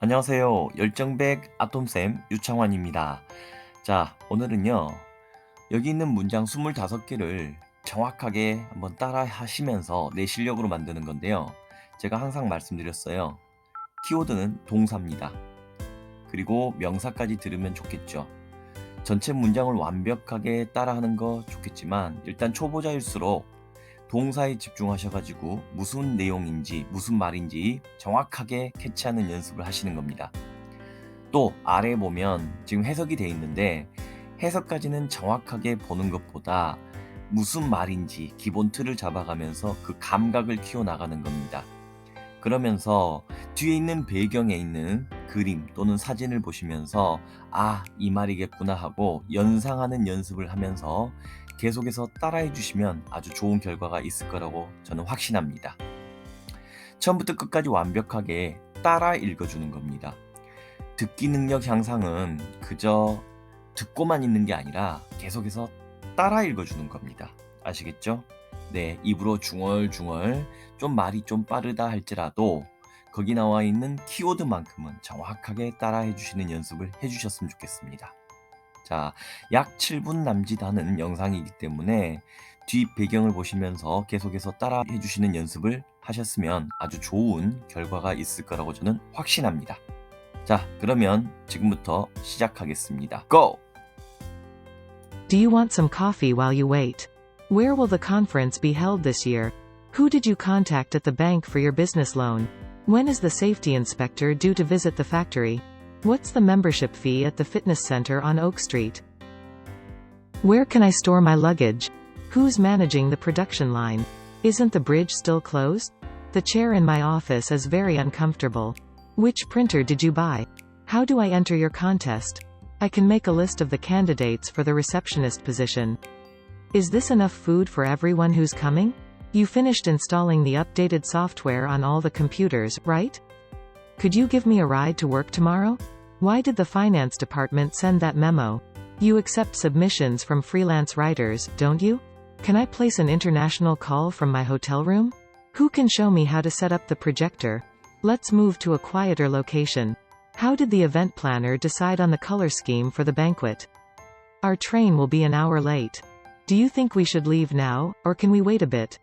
안녕하세요. 열정백 아톰쌤 유창환입니다. 자, 오늘은요. 여기 있는 문장 25개를 정확하게 한번 따라 하시면서 내 실력으로 만드는 건데요. 제가 항상 말씀드렸어요. 키워드는 동사입니다. 그리고 명사까지 들으면 좋겠죠. 전체 문장을 완벽하게 따라하는 거 좋겠지만 일단 초보자일수록 동사에 집중하셔가지고 무슨 내용인지 무슨 말인지 정확하게 캐치하는 연습을 하시는 겁니다. 또 아래에 보면 지금 해석이 되어 있는데 해석까지는 정확하게 보는 것보다 무슨 말인지 기본 틀을 잡아가면서 그 감각을 키워나가는 겁니다. 그러면서 뒤에 있는 배경에 있는 그림 또는 사진을 보시면서 아, 이 말이겠구나 하고 연상하는 연습을 하면서 계속해서 따라해 주시면 아주 좋은 결과가 있을 거라고 저는 확신합니다. 처음부터 끝까지 완벽하게 따라 읽어주는 겁니다. 듣기 능력 향상은 그저 듣고만 있는 게 아니라 계속해서 따라 읽어주는 겁니다. 아시겠죠? 네, 입으로 중얼중얼 좀 말이 좀 빠르다 할지라도 거기 나와 있는 키워드만큼은 정확하게 따라해 주시는 연습을 해주셨으면 좋겠습니다. 자, 약 7분 남짓하는 영상이기 때문에 뒷 배경을 보시면서 계속해서 따라해 주시는 연습을 하셨으면 아주 좋은 결과가 있을 거라고 저는 확신합니다. 자, 그러면 지금부터 시작하겠습니다. Go! Do you want some coffee while you wait? Where will the conference be held this year? Who did you contact at the bank for your business loan? When is the safety inspector due to visit the factory? What's the membership fee at the fitness center on Oak Street? Where can I store my luggage? Who's managing the production line? Isn't the bridge still closed? The chair in my office is very uncomfortable. Which printer did you buy? How do I enter your contest? I can make a list of the candidates for the receptionist position. Is this enough food for everyone who's coming? You finished installing the updated software on all the computers, right? Could you give me a ride to work tomorrow? Why did the finance department send that memo? You accept submissions from freelance writers, don't you? Can I place an international call from my hotel room? Who can show me how to set up the projector? Let's move to a quieter location. How did the event planner decide on the color scheme for the banquet? Our train will be an hour late. Do you think we should leave now, or can we wait a bit?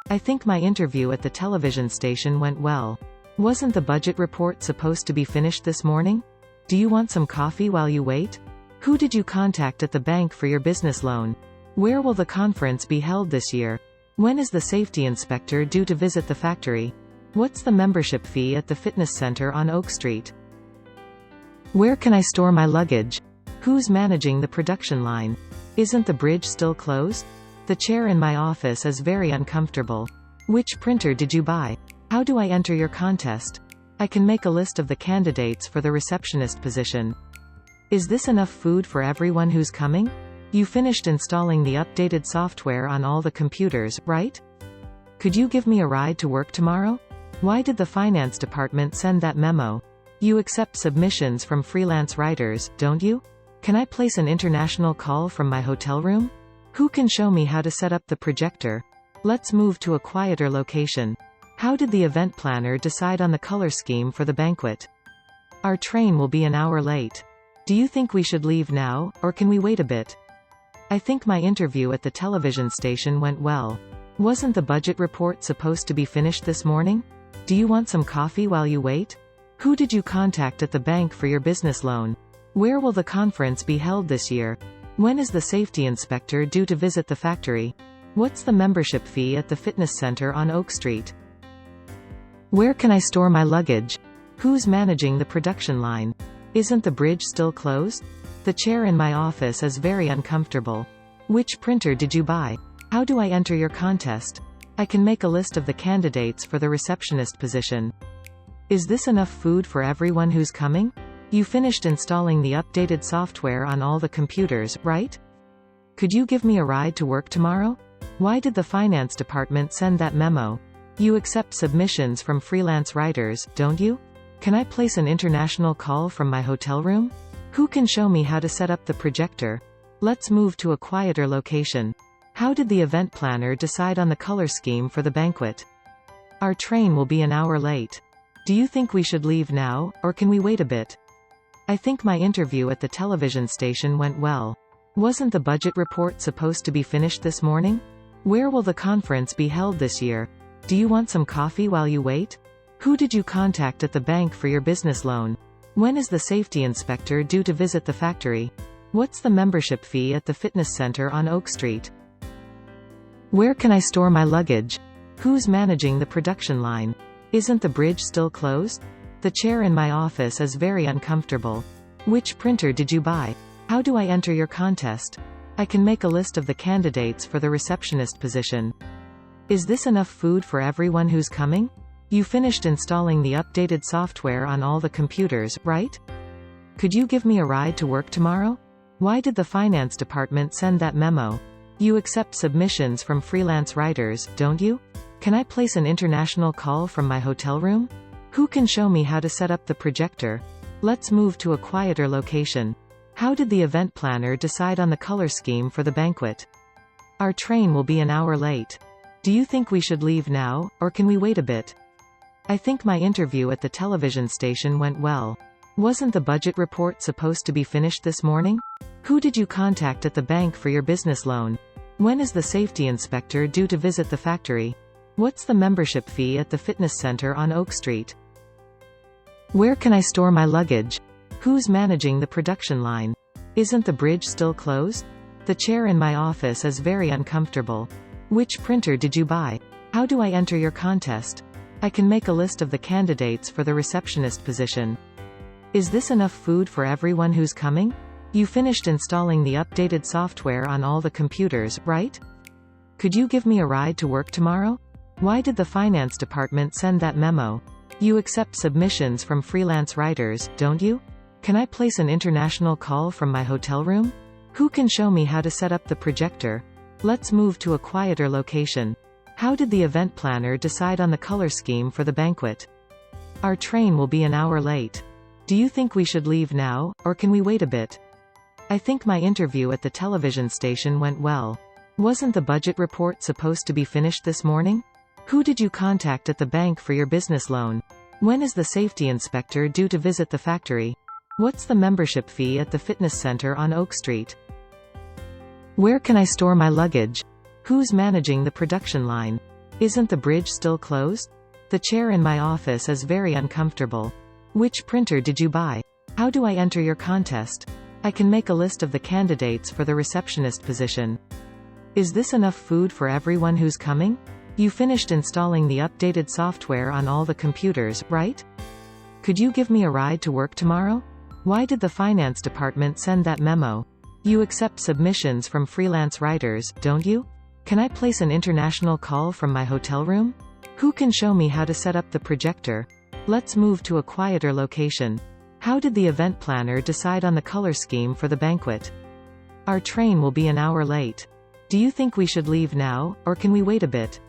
I think my interview at the television station went well. Wasn't the budget report supposed to be finished this morning? Do you want some coffee while you wait? Who did you contact at the bank for your business loan? Where will the conference be held this year? When is the safety inspector due to visit the factory? What's the membership fee at the fitness center on Oak Street? Where can I store my luggage? Who's managing the production line? Isn't the bridge still closed? The chair in my office is very uncomfortable. Which printer did you buy? How do I enter your contest? I can make a list of the candidates for the receptionist position. Is this enough food for everyone who's coming? You finished installing the updated software on all the computers, right? Could you give me a ride to work tomorrow? Why did the finance department send that memo? You accept submissions from freelance writers, don't you? Can I place an international call from my hotel room? Who can show me how to set up the projector? Let's move to a quieter location. How did the event planner decide on the color scheme for the banquet? Our train will be an hour late. Do you think we should leave now, or can we wait a bit? I think my interview at the television station went well. Wasn't the budget report supposed to be finished this morning? Do you want some coffee while you wait? Who did you contact at the bank for your business loan? Where will the conference be held this year? When is the safety inspector due to visit the factory? What's the membership fee at the fitness center on Oak Street? Where can I store my luggage? Who's managing the production line? Isn't the bridge still closed? The chair in my office is very uncomfortable. Which printer did you buy? How do I enter your contest? I can make a list of the candidates for the receptionist position. Is this enough food for everyone who's coming? You finished installing the updated software on all the computers, right? Could you give me a ride to work tomorrow? Why did the finance department send that memo? You accept submissions from freelance writers, don't you? Can I place an international call from my hotel room? Who can show me how to set up the projector? Let's move to a quieter location. How did the event planner decide on the color scheme for the banquet? Our train will be an hour late. Do you think we should leave now, or can we wait a bit? I think my interview at the television station went well. Wasn't the budget report supposed to be finished this morning? Where will the conference be held this year? Do you want some coffee while you wait? Who did you contact at the bank for your business loan? When is the safety inspector due to visit the factory? What's the membership fee at the fitness center on Oak Street? Where can I store my luggage? Who's managing the production line? Isn't the bridge still closed? The chair in my office is very uncomfortable. Which printer did you buy? How do I enter your contest? I can make a list of the candidates for the receptionist position. Is this enough food for everyone who's coming? You finished installing the updated software on all the computers, right? Could you give me a ride to work tomorrow? Why did the finance department send that memo? You accept submissions from freelance writers, don't you? Can I place an international call from my hotel room? Who can show me how to set up the projector? Let's move to a quieter location. How did the event planner decide on the color scheme for the banquet? Our train will be an hour late. Do you think we should leave now, or can we wait a bit? I think my interview at the television station went well. Wasn't the budget report supposed to be finished this morning? Who did you contact at the bank for your business loan? When is the safety inspector due to visit the factory? What's the membership fee at the fitness center on Oak Street? Where can I store my luggage? Who's managing the production line? Isn't the bridge still closed? The chair in my office is very uncomfortable. Which printer did you buy? How do I enter your contest? I can make a list of the candidates for the receptionist position. Is this enough food for everyone who's coming? You finished installing the updated software on all the computers, right? Could you give me a ride to work tomorrow? Why did the finance department send that memo? You accept submissions from freelance writers, don't you? Can I place an international call from my hotel room? Who can show me how to set up the projector? Let's move to a quieter location. How did the event planner decide on the color scheme for the banquet? Our train will be an hour late. Do you think we should leave now, or can we wait a bit? I think my interview at the television station went well. Wasn't the budget report supposed to be finished this morning? Who did you contact at the bank for your business loan? When is the safety inspector due to visit the factory? What's the membership fee at the fitness center on Oak Street? Where can I store my luggage? Who's managing the production line? Isn't the bridge still closed? The chair in my office is very uncomfortable. Which printer did you buy? How do I enter your contest? I can make a list of the candidates for the receptionist position. Is this enough food for everyone who's coming? You finished installing the updated software on all the computers, right? Could you give me a ride to work tomorrow? Why did the finance department send that memo? You accept submissions from freelance writers, don't you? Can I place an international call from my hotel room? Who can show me how to set up the projector? Let's move to a quieter location. How did the event planner decide on the color scheme for the banquet? Our train will be an hour late. Do you think we should leave now, or can we wait a bit?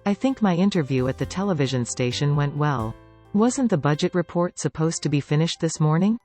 I think my interview at the television station went well. Wasn't the budget report supposed to be finished this morning?